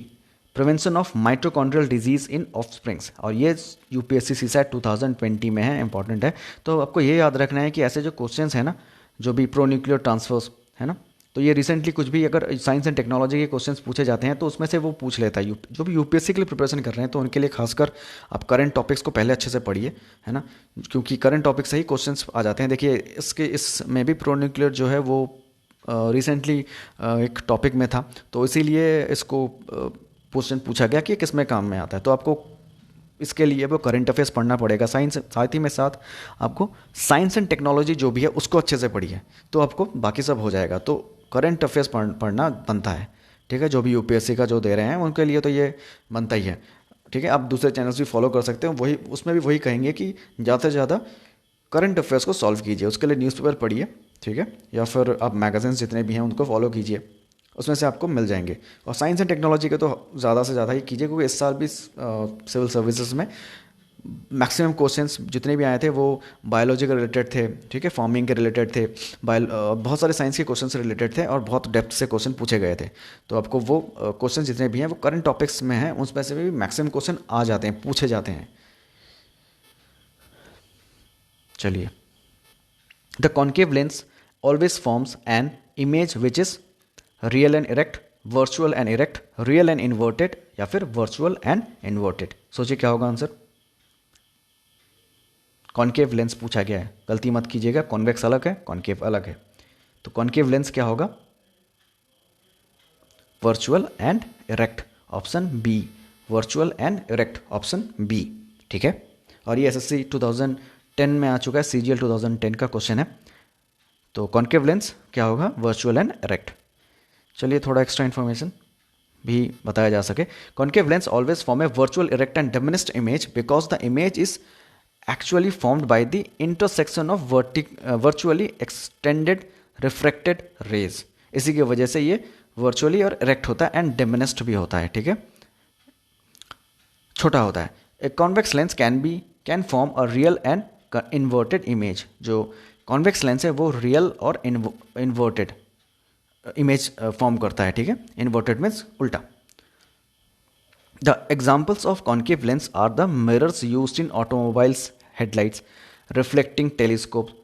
prevention of mitochondrial disease in offsprings. और ये यूपीएससी सीसैट 2020 में है, इंपॉर्टेंट है। तो आपको ये याद रखना है कि ऐसे जो क्वेश्चंस है ना, जो भी प्रो न्यूक्लियर ट्रांसफर्स है ना, तो ये रिसेंटली कुछ भी अगर साइंस एंड टेक्नोलॉजी के क्वेश्चंस पूछे जाते हैं तो उसमें से वो पूछ लेता है। जो भी यूपीएससी के लिए प्रिपरेशन कर रहे हैं तो उनके लिए खासकर आप करंट टॉपिक्स को पहले अच्छे से पढ़िए, है ना, क्योंकि करंट टॉपिक से ही क्वेश्चंस आ जाते हैं। देखिए इसमें भी प्रो न्यूक्लियर जो है वो रिसेंटली एक टॉपिक में था, तो इसीलिए इसको क्वेश्चन पूछा गया कि किस में काम में आता है। तो आपको इसके लिए वो करंट अफेयर्स पढ़ना पड़ेगा, साइंस साथ ही में साथ आपको साइंस एंड टेक्नोलॉजी जो भी है उसको अच्छे से पढ़िए, तो आपको बाकी सब हो जाएगा। तो करंट अफेयर्स पढ़ना बनता है। ठीक है, जो भी यूपीएससी का जो दे रहे हैं उनके लिए तो ये बनता ही है। ठीक है, आप दूसरे चैनल्स भी फॉलो कर सकते हो, वही उसमें भी वही कहेंगे कि ज़्यादा से ज़्यादा करंट अफेयर्स को सॉल्व कीजिए, उसके लिए न्यूज़पेपर पढ़िए। ठीक है, या फिर आप मैगजीन्स जितने भी हैं उनको फॉलो कीजिए, उसमें से आपको मिल जाएंगे। और साइंस एंड टेक्नोलॉजी के तो ज़्यादा से ज़्यादा ही कीजिए, क्योंकि इस साल भी सिविल सर्विसेज में मैक्सिमम क्वेश्चंस जितने भी आए थे वो बायोलॉजी के रिलेटेड थे। ठीक है, फार्मिंग के रिलेटेड थे, बहुत सारे साइंस के क्वेश्चन से रिलेटेड थे और बहुत डेप्थ से क्वेश्चन पूछे गए थे। तो आपको वो क्वेश्चन जितने भी हैं वो करंट टॉपिक्स में हैं, उसमें से भी मैक्सिमम क्वेश्चन आ जाते हैं, पूछे जाते हैं। चलिए, the concave lens always forms an image which is real and erect, virtual and erect, real and inverted या फिर वर्चुअल एंड इन्वर्टेड। सोचिए क्या होगा आंसर। कॉन्केव लेंस पूछा गया है, गलती मत कीजिएगा, कॉन्वेक्स अलग है, कॉन्केव अलग है। तो कॉन्केव लेंस क्या होगा, virtual and erect, option B, virtual and erect, option B. ठीक है, और ये एसएससी 2010 में आ चुका है, सीजीएल 2010 का क्वेश्चन है। तो कॉन्केव लेंस क्या होगा, वर्चुअल एंड इरेक्ट। चलिए थोड़ा एक्स्ट्रा इन्फॉर्मेशन भी बताया जा सके। Concave lens always form A virtual erect and diminished image because the image is actually formed by the intersection of virtually extended refracted rays। इसी की वजह से ये वर्चुअली और इरेक्ट होता है एंड डिमिनिश्ड भी होता है। ठीक है, छोटा होता है। A convex lens can form a real and inverted image. जो कॉन्वेक्स लेंस है वो रियल और इन्वर्टेड इमेज फॉर्म करता है। ठीक है, इन्वर्टेड मीन्स उल्टा। The examples of concave lens are the mirrors used in automobiles headlights, reflecting telescopes,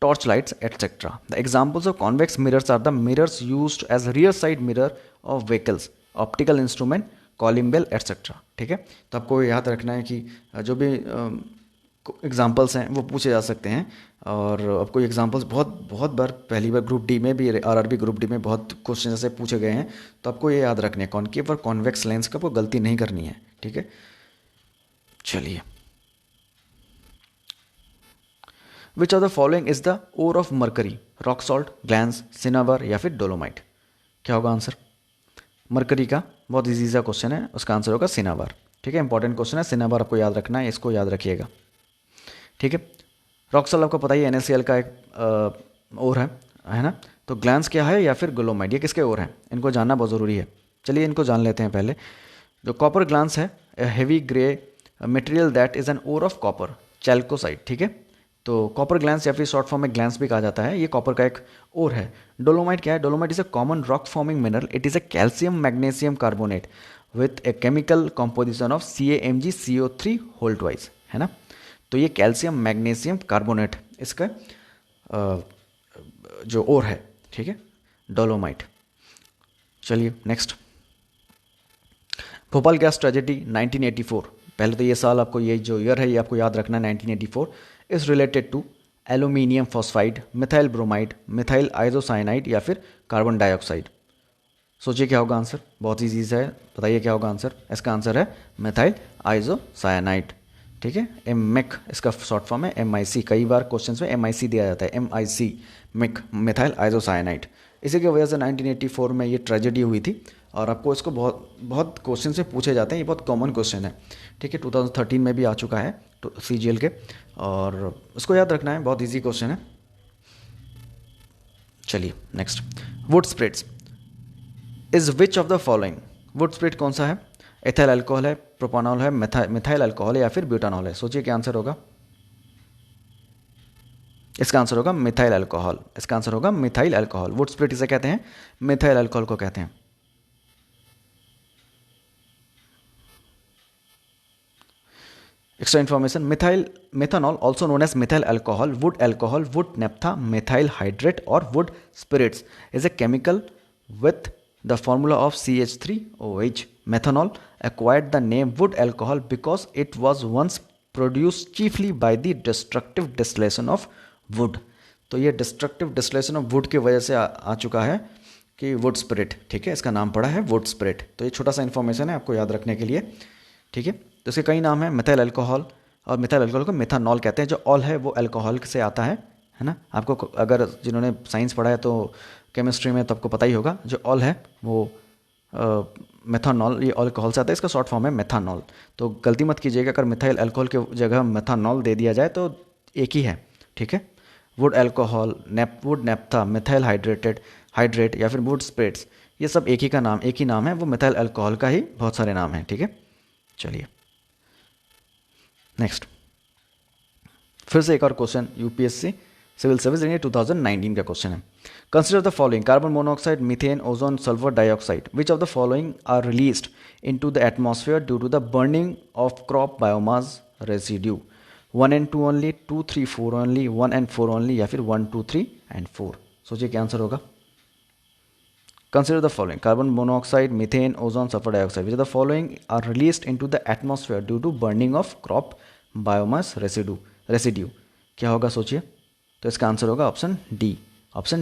torchlights, etc. The examples of convex mirrors are the mirrors used as rear side mirror of vehicles, optical instrument, calling bell, etc. ठीक है, तो आपको याद रखना है कि जो भी एग्जाम्पल्स हैं वो पूछे जा सकते हैं और आपको एग्जांपल्स बहुत बहुत बार, पहली बार ग्रुप डी में भी, आरआरबी ग्रुप डी में बहुत क्वेश्चन ऐसे पूछे गए हैं, तो आपको ये याद रखने हैं कॉन्केव और कॉन्वेक्स लेंस का, वो गलती नहीं करनी है, ठीक है। चलिए, which of the following is the ore of mercury, rock salt, glance, cinnabar या फिर डोलोमाइट? क्या होगा आंसर? मरकरी का बहुत इजी सा क्वेश्चन है, उसका आंसर होगा सिनाबार, ठीक है। इंपॉर्टेंट क्वेश्चन है, सिनाबार आपको याद रखना है, इसको याद रखिएगा, ठीक है। रॉक सॉल्ट आपको पता ही है NaCl का एक और है ना। तो ग्लैंस क्या है या फिर ग्लोमाइड, ये किसके और हैं, इनको जानना बहुत ज़रूरी है। चलिए इनको जान लेते हैं पहले। जो कॉपर ग्लैंस है, heavy grey material that is an ore of copper, chalcocite, ठीक है। तो कॉपर ग्लैंस या फिर शॉर्ट फॉर्म में ग्लैंस भी कहा जाता है, ये कॉपर का एक और है। डोलोमाइट क्या है? Dolomite is a common rock forming mineral, it is a calcium magnesium carbonate with a chemical composition of CaMgCO3 whole twice, है ना। तो ये कैल्शियम मैग्नीशियम कार्बोनेट इसका जो और है, ठीक है, डोलोमाइट। चलिए नेक्स्ट, भोपाल गैस ट्रेजेडी 1984, पहले तो ये साल आपको, ये जो ईयर है ये आपको याद रखना है, 1984 is related to aluminium phosphide, methyl bromide, methyl isocyanide या फिर कार्बन डाइऑक्साइड? सोचिए क्या होगा आंसर, बहुत ही चीज़ है, बताइए क्या होगा आंसर। इसका आंसर है मिथाइल आइसोसाइनाइड, ठीक है। MIC इसका शॉर्ट फॉर्म है, MIC, कई बार क्वेश्चंस में MIC दिया जाता है, MIC मिक, मिथाइल आइसोसाइनाइड। इसी की वजह से 1984 में ये ट्रेजेडी हुई थी, और आपको इसको बहुत बहुत क्वेश्चन से पूछे जाते हैं, ये बहुत कॉमन क्वेश्चन है, ठीक है। 2013 में भी आ चुका है तो CGL के, और उसको याद रखना है, बहुत ईजी क्वेश्चन है। चलिए next, would स्प्रिट्स is which of the following, would spirit कौन सा है? एथाइल अल्कोहल है, प्रोपानॉल है, मिथाइल अल्कोहल है या फिर ब्यूटानॉल है? सोचिए क्या आंसर होगा। इसका आंसर होगा मिथाइल अल्कोहल, इसका आंसर होगा मिथाइल अल्कोहल। वुड स्प्रिट इसे कहते हैं, मिथाइल अल्कोहल को कहते हैं। Extra information, methanol also known as methyl alcohol, wood naphtha, methyl hydrate और wood spirits is a chemical with the formula of CH3OH. Methanol acquired the name wood alcohol because it was once produced chiefly by the destructive distillation of wood. तो ये destructive distillation of wood की वजह से आ चुका है कि wood spirit, ठीक है, इसका नाम पड़ा है wood spirit। तो ये छोटा सा इन्फॉर्मेशन है आपको याद रखने के लिए, ठीक है। तो इसके कई नाम हैं, मिथाइल अल्कोहल, और मिथाइल अल्कोहल को मिथानॉल कहते हैं। जो ऑल है वो अल्कोहल से आता है ना। आपको अगर जिन्होंने साइंस पढ़ा है तो केमिस्ट्री में तो आपको पता ही होगा, जो ऑल है वो मेथानॉल, ये अल्कोहल से आता है, इसका शॉर्ट फॉर्म है मेथानॉल। तो गलती मत कीजिएगा, अगर मिथाइल अल्कोहल के जगह मेथानॉल दे दिया जाए तो एक ही है, ठीक है। Wood alcohol, wood naphtha, methyl hydrate या फिर वुड स्पिरिट्स, ये सब एक ही नाम है, वो मिथाइल अल्कोहल का ही बहुत सारे नाम हैं, ठीक है। चलिए नेक्स्ट, फिर से एक और क्वेश्चन UPSC सिविल सर्विस 2019 का क्वेश्चन है। Consider the following, carbon monoxide, methane, ozone, sulphur dioxide, which of the following are released into the atmosphere due to the burning of crop biomass residue? 1 and 2 only, 2, 3, 4 only, 1 and 4 only या फिर 1, 2, 3 and 4? सोचिए क्या answer होगा। Consider the following, carbon monoxide, methane, ozone, sulphur dioxide, which of the following are released into the atmosphere due to burning of crop biomass residue? क्या होगा सोचिए। तो इसका आंसर होगा ऑप्शन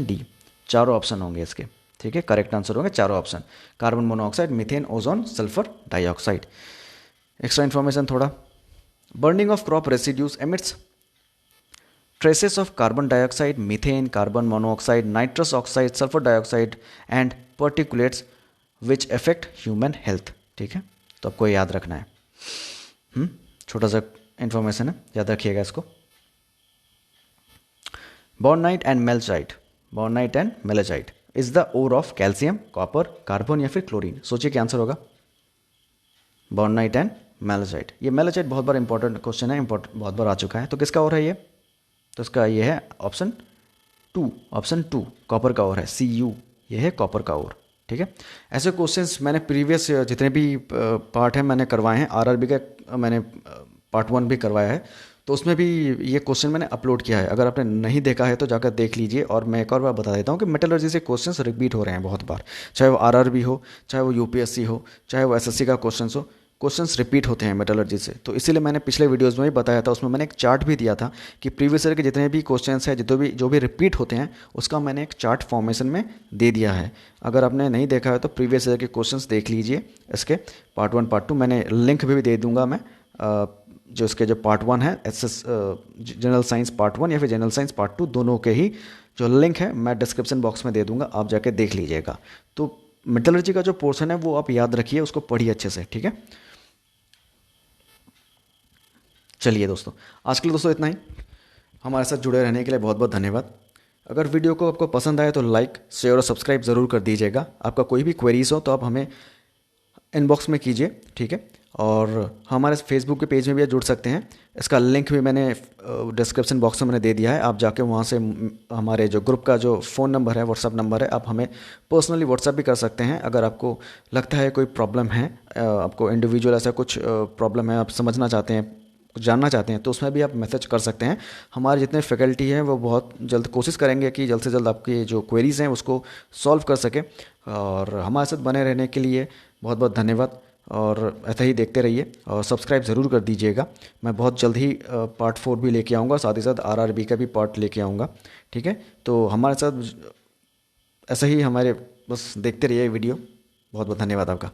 डी। चारों ऑप्शन होंगे इसके, ठीक है, करेक्ट आंसर होंगे चारों option, carbon monoxide, methane, ozone, sulphur dioxide. Extra information थोड़ा, burning of crop residues emits traces of carbon dioxide, methane, carbon monoxide, nitrous oxide, sulfur dioxide and particulates which affect human health, ठीक है। तो आपको याद रखना है, छोटा सा इंफॉर्मेशन है, याद रखिएगा इसको। Bornite and malachite is the ore of calcium, copper, carbon या फिर क्लोरीन? सोचिए क्या आंसर होगा। बॉर्नाइट एंड मेलेजाइट, ये मेलेजाइट बहुत बार इंपॉर्टेंट क्वेश्चन है, बहुत बार आ चुका है। तो किसका और है ये? तो इसका ये है ऑप्शन टू, कॉपर का और है, Cu, ये है कॉपर का और, ठीक है। ऐसे क्वेश्चंस मैंने प्रीवियस जितने भी पार्ट हैं मैंने करवाए हैं, RRB का मैंने पार्ट 1 भी करवाया है, तो उसमें भी ये क्वेश्चन मैंने अपलोड किया है। अगर आपने नहीं देखा है तो जाकर देख लीजिए। और मैं एक और बार बता देता हूँ कि मेटलर्जी से क्वेश्चंस रिपीट हो रहे हैं बहुत बार, चाहे वो RRB हो, चाहे वो UPSC हो, चाहे वो SSC का क्वेश्चन हो, क्वेश्चंस रिपीट होते हैं मेटलर्जी से। तो इसीलिए मैंने पिछले वीडियोस में भी बताया था, उसमें मैंने एक चार्ट भी दिया था कि प्रीवियस ईयर के जितने भी क्वेश्चंस हैं, जो भी रिपीट होते हैं, उसका मैंने एक चार्ट फॉर्मेशन में दे दिया है। अगर आपने नहीं देखा है तो प्रीवियस ईयर के क्वेश्चंस देख लीजिए, इसके पार्ट 1 पार्ट 2 मैंने लिंक भी दे दूंगा मैं। जो इसके जो पार्ट 1 है एसएस जनरल साइंस पार्ट 1 या फिर जनरल साइंस पार्ट 2, दोनों के ही जो लिंक है मैं डिस्क्रिप्शन बॉक्स में दे दूंगा, आप जाके देख लीजिएगा। तो मेटलर्जी का जो पोर्शन है वो आप याद रखिए, उसको पढ़िए अच्छे से, ठीक है। चलिए दोस्तों, आज के लिए दोस्तों इतना ही। हमारे साथ जुड़े रहने के लिए बहुत बहुत धन्यवाद। अगर वीडियो को आपको पसंद आए तो लाइक, शेयर और सब्सक्राइब ज़रूर कर दीजिएगा। आपका कोई भी क्वेरीज हो तो आप हमें इनबॉक्स में कीजिए, ठीक है। और हमारे फेसबुक के पेज में भी आप जुड़ सकते हैं, इसका लिंक भी मैंने डिस्क्रिप्शन बॉक्स में मैंने दे दिया है। आप जाके वहाँ से हमारे जो ग्रुप का जो फ़ोन नंबर है, व्हाट्सअप नंबर है, आप हमें पर्सनली व्हाट्सअप भी कर सकते हैं। अगर आपको लगता है कोई प्रॉब्लम है, आपको इंडिविजुअल ऐसा कुछ प्रॉब्लम है, आप समझना चाहते हैं, कुछ जानना चाहते हैं, तो उसमें भी आप मैसेज कर सकते हैं। हमारे जितने फैकल्टी हैं वो बहुत जल्द कोशिश करेंगे कि जल्द से जल्द आपकी जो क्वेरीज़ हैं उसको सॉल्व कर सके। और हमारे साथ बने रहने के लिए बहुत बहुत धन्यवाद, और ऐसा ही देखते रहिए और सब्सक्राइब ज़रूर कर दीजिएगा। मैं बहुत जल्द ही पार्ट 4 भी लेके आऊँगा, साथ ही साथ आरआरबी का भी पार्ट लेके आऊँगा, ठीक है। तो हमारे साथ ऐसा ही हमारे बस देखते रहिए वीडियो। बहुत बहुत धन्यवाद आपका।